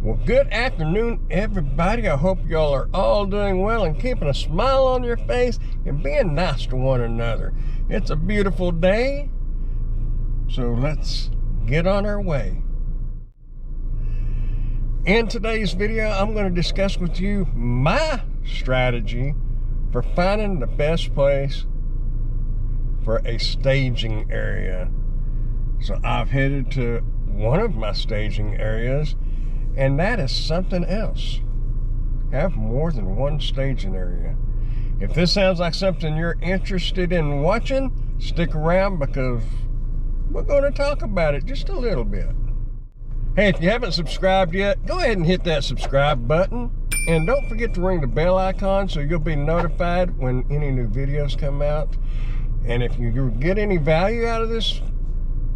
Well, good afternoon, everybody. I hope y'all are all doing well and keeping a smile on your face and being nice to one another. It's a beautiful day, so let's get on our way. In today's video, I'm going to discuss with you my strategy for finding the best place for a staging area. So I've headed to one of my staging areas, and that is something else. Have more than one staging area. If this sounds like something you're interested in watching, stick around because we're going to talk about it just a little bit. Hey, if you haven't subscribed yet, go ahead and hit that subscribe button. And don't forget to ring the bell icon so you'll be notified when any new videos come out. And if you get any value out of this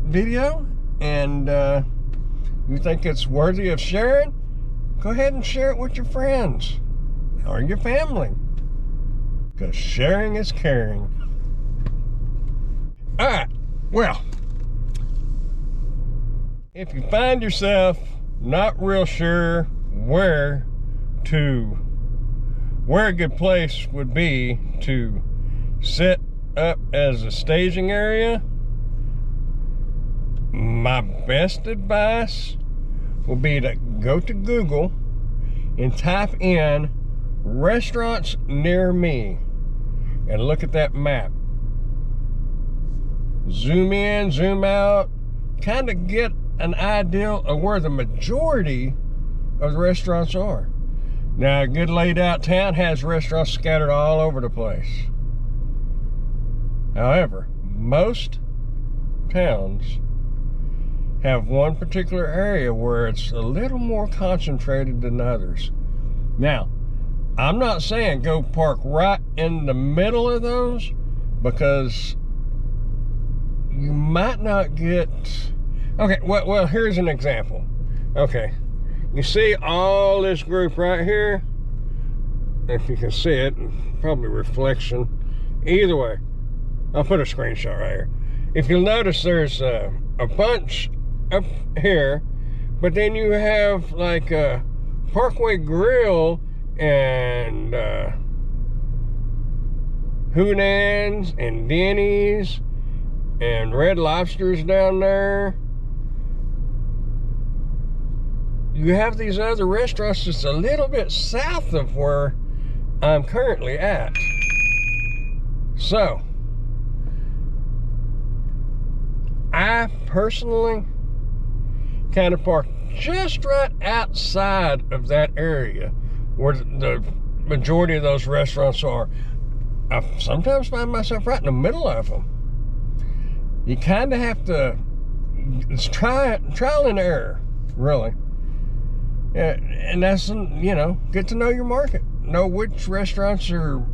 video and you think it's worthy of sharing, go ahead and share it with your friends or your family, because sharing is caring. All right, well, if you find yourself not real sure where a good place would be to set up as a staging area, my best advice will be to go to Google and type in restaurants near me and look at that map. Zoom in, zoom out, kind of get an idea of where the majority of the restaurants are. Now, a good laid out town has restaurants scattered all over the place. However, most towns have one particular area where it's a little more concentrated than others. Now, I'm not saying go park right in the middle of those, because you might not get... Okay, well, here's an example. Okay, you see all this group right here? If you can see it, probably reflection. Either way, I'll put a screenshot right here. If you'll notice, there's a bunch up here, but then you have like a Parkway Grill and Hoonans and Denny's and Red Lobster's down there. You have these other restaurants just a little bit south of where I'm currently at. So I personally kind of park just right outside of that area where the majority of those restaurants are. I sometimes find myself right in the middle of them. You kind of have to, it's trial and error, really. And that's, get to know your market. Know which restaurants do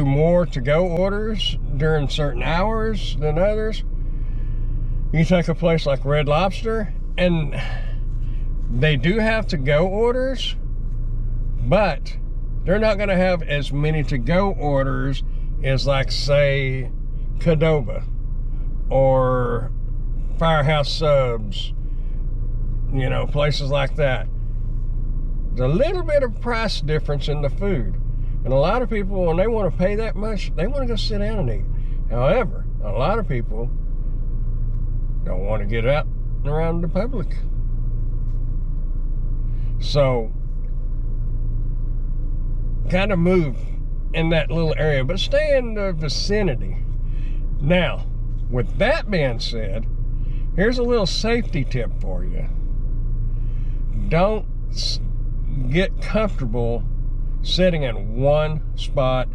more to-go orders during certain hours than others. You take a place like Red Lobster, and they do have to-go orders, but they're not going to have as many to-go orders as, like, say, Qdoba or Firehouse Subs, places like that. There's a little bit of price difference in the food. And a lot of people, when they want to pay that much, they want to go sit down and eat. However, a lot of people don't want to get out and around the public. So, kind of move in that little area, but stay in the vicinity. Now, with that being said, here's a little safety tip for you. Don't get comfortable sitting in one spot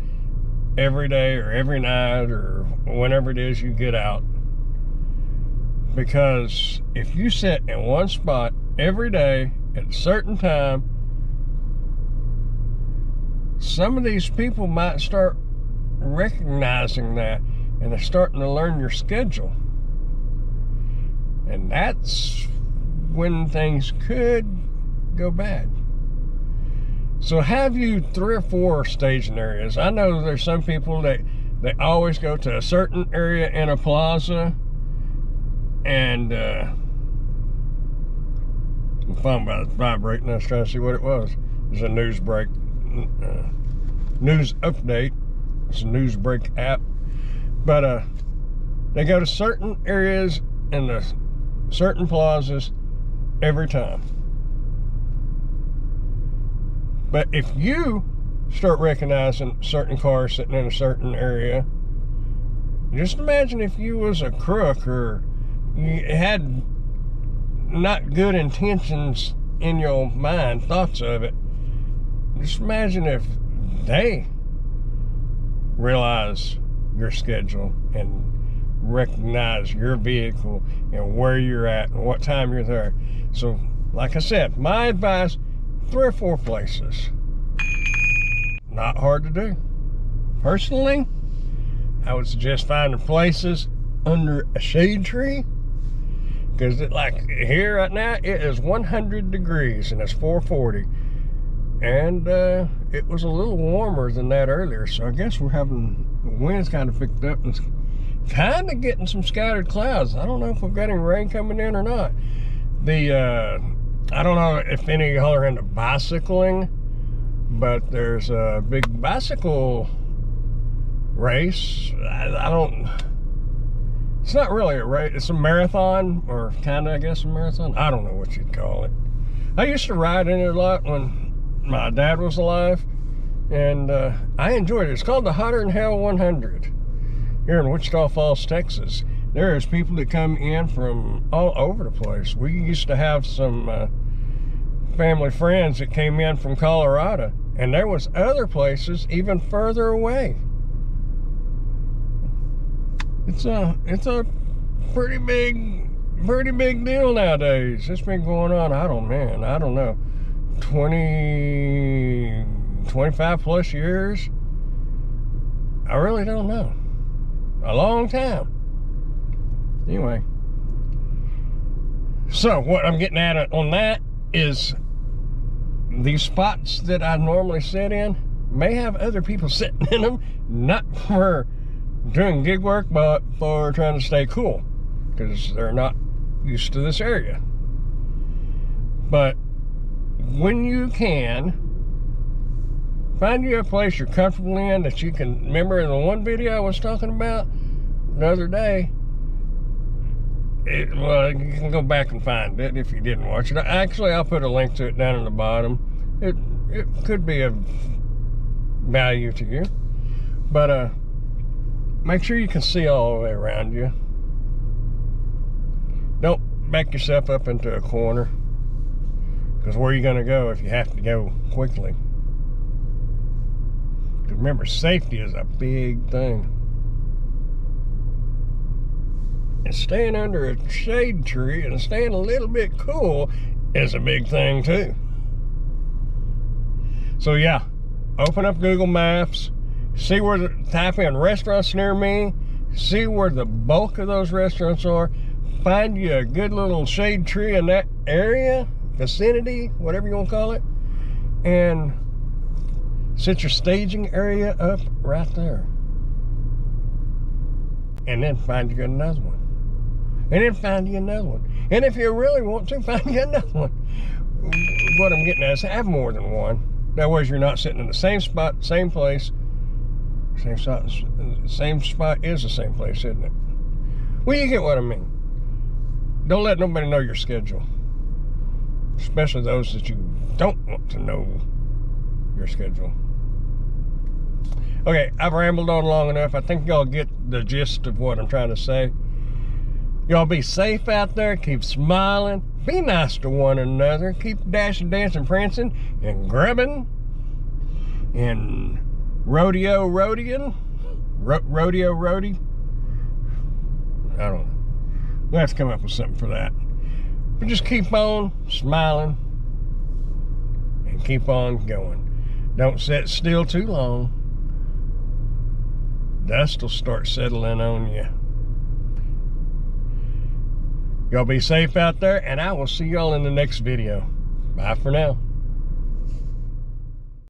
every day or every night or whenever it is you get out. Because if you sit in one spot every day at a certain time, some of these people might start recognizing that, and they're starting to learn your schedule. And that's when things could go bad. So have you 3 or 4 staging areas. I know there's some people that they always go to a certain area in a plaza, and My phone was vibrating. I was trying to see what it was. It was a news break, news update. It's a news break app. But they go to certain areas and the certain plazas every time. But if you start recognizing certain cars sitting in a certain area, just imagine if you was a crook or you had not good intentions in your mind, thoughts of it. Just imagine if they realize your schedule and recognize your vehicle and where you're at and what time you're there. So, like I said, my advice, 3 or 4 places. Not hard to do. Personally, I would suggest finding places under a shade tree, because like here right now, it is 100 degrees and it's 440. And it was a little warmer than that earlier, so I guess we're having, the wind's kind of picked up and it's kind of getting some scattered clouds. I don't know if we've got any rain coming in or not. I don't know if any of y'all are into bicycling, but there's a big bicycle race. It's not really a race, it's a marathon, or kind of, I guess, a marathon. I don't know what you'd call it. I used to ride in it a lot when my dad was alive, and I enjoyed it. It's called the Hotter Than Hell 100 here in Wichita Falls, Texas. There's people that come in from all over the place. We used to have some family friends that came in from Colorado, and there was other places even further away. It's a pretty big deal nowadays. It's been going on, I don't know, 25 plus years. I really don't know. A long time. Anyway, so what I'm getting at on that is these spots that I normally sit in may have other people sitting in them, not for doing gig work, but for trying to stay cool, because they're not used to this area. But when you can, find you a place you're comfortable in that you can, remember in the one video I was talking about the other day, well, you can go back and find it if you didn't watch it. Actually, I'll put a link to it down in the bottom. It could be of value to you. But make sure you can see all the way around you. Don't back yourself up into a corner, because where are you going to go if you have to go quickly? Because remember, safety is a big thing. And staying under a shade tree and staying a little bit cool is a big thing too. So yeah, open up Google Maps, see where type in restaurants near me, see where the bulk of those restaurants are, find you a good little shade tree in that area, vicinity, whatever you want to call it, and set your staging area up right there. And then find you another one. And then find you another one. And if you really want to, find you another one. What I'm getting at is have more than one. That way you're not sitting in the same spot, same place. Same spot is the same place, isn't it? Well, you get what I mean. Don't let nobody know your schedule. Especially those that you don't want to know your schedule. Okay, I've rambled on long enough. I think y'all get the gist of what I'm trying to say. Y'all be safe out there. Keep smiling. Be nice to one another. Keep dashing, dancing, prancing, and grubbing. And rodeoing. I don't know. We'll have to come up with something for that. But just keep on smiling. And keep on going. Don't sit still too long. Dust will start settling on you. Y'all be safe out there, and I will see y'all in the next video. Bye for now.